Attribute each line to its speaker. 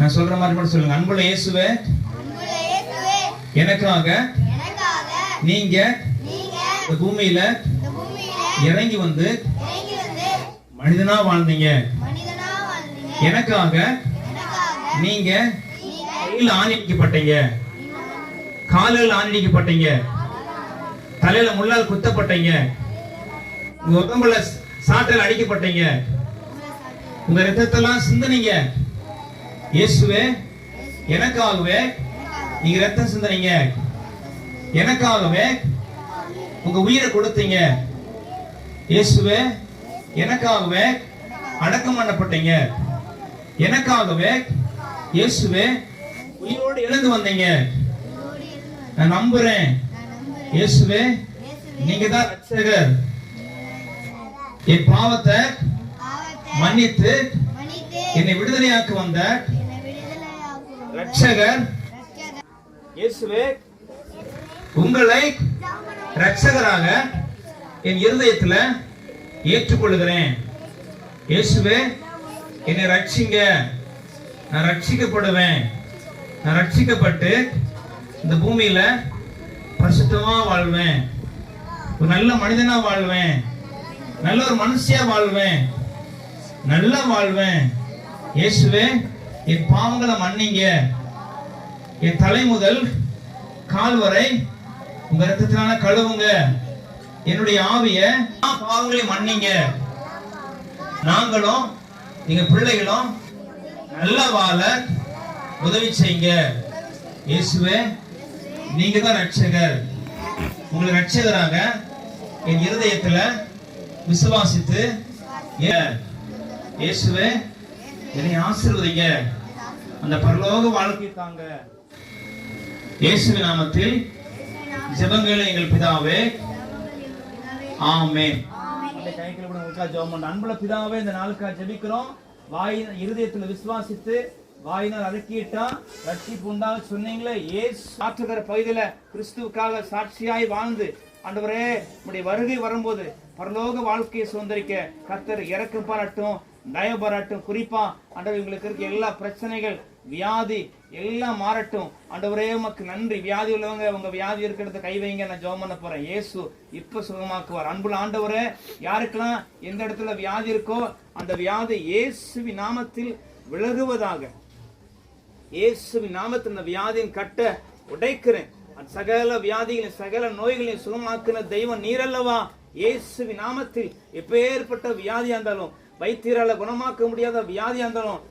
Speaker 1: நான் சொல்ற மாதிரி மட்டும் சொல்லுங்க. அன்புள்ள இயேசுவே, எனக்காக நீங்க இந்த பூமியில இறங்கி வந்து மனிதனா வாழ்ந்தீங்க. எனக்காக நீங்க கையில் ஆணிக்கப்பட்டீங்க, காலில் ஆணிக்கப்பட்டீங்க, தலையில முள்ளால் குத்தப்பட்டீங்க, உங்க உடம்புல சாட்டல் அடிக்கப்பட்டீங்க, உங்க ரத்தத்தெல்லாம் சிந்தனீங்க. இயேசுவே, எனக்காகவே நீங்க ரத்தம் சிந்தனீங்க, எனக்காகவே உங்க உயிரை கொடுத்தீங்க. இயேசுவே, எனக்காகவே அடக்கம் பண்ணப்பட்டீங்க, எனக்காகவே இயேசுவே உயிரோடு எழுந்து வந்தீங்க. நான் நம்புறேன் இயேசுவே, நீங்க தான் ரட்சகர். என் பாவத்தை மன்னித்து என்னை விடுதலையாக்க வந்த ரட்சகர் இயேசுவே, உங்களை ரட்சகராக என் இருதயத்துல ஏற்றுக்கொள்கிறேன். இயேசுவே, என்னை ரட்சிங்க. நான் ரட்சிக்கப்படுவேன். நான் ரட்சிக்கப்பட்டு இந்த பூமியில பரிசுத்தமா வாழ்வேன், ஒரு நல்ல மனிதனா வாழ்வேன், நல்ல ஒரு மனுஷியா வாழ்வேன், நல்லா வாழ்வேன். இயேசுவே, என் பாவங்களை மன்னிங்க. என் தலை முதல் கால் வரை உங்க ரத்தத்தினால கழுவுங்க. என்னுடைய ஆவிய பாவங்களை மன்னிங்க. நாங்களும் நீங்க பிள்ளைகளும் நல்லா வாழ உதவி செய்யுங்க. இயேசுவே, நீங்க தான் ரட்சகர். உங்களை ரட்சகராக என் இருதயத்துல விசுவாசித்து இயேசுவே என்னை ஆசீர்வதிங்க. அந்த பரலோக வாழ்க்கை தாங்க. இயேசுவின் நாமத்தில் ஜெபங்களை எங்கள் பிதாவே, ஆமென். அன்புள்ள பிதாவே, இந்த நாளுக்காக ஜெபிக்கிறோம். இருதயத்துல விசுவாசித்து வாயினால் அறிக்கையிட்டா ரட்சிப்பு உண்டாக சொன்னீங்களே. இயேசு ஆற்றுகிற பகுதியில கிறிஸ்துவுக்காக சாட்சியாய் வாழ்ந்து ஆண்டவரே, உம்முடைய வருகை வரும்போது பரலோக வாழ்க்கையை சுதந்திரிக்க கர்த்தர் இரக்கம் பாராட்டும், தயவு பாராட்டும். குறிப்பா ஆண்டவர், உங்களுக்கு இருக்க எல்லா பிரச்சனைகள், வியாதி எல்லாம் மாறட்டும். ஆண்டவரே, உமக்கு நன்றி. வியாதி உள்ளவங்க உங்க வியாதி இருக்கிறத கை வைங்க. நான் ஜெபம் பண்ண போறேன். இயேசு இப்ப சுகமாக்குவார். அன்புள்ள ஆண்டவரே, யாருக்கெல்லாம் எந்த இடத்துல வியாதி இருக்கோ அந்த வியாதி இயேசுவின் நாமத்தில் விலகுவதாக. இயேசுவின் நாமத்தில் அந்த வியாதியின் கட்ட உடைக்கிறேன். சகல வியாதிகளையும் சகல நோய்களையும் சுகமாக்குன தெய்வம் நீரல்லவா. இயேசுவின் நாமத்தில் எப்பேற்பட்ட வியாதியா இருந்தாலும், வைத்தியரால குணமாக்க முடியாத வியாதியா இருந்தாலும்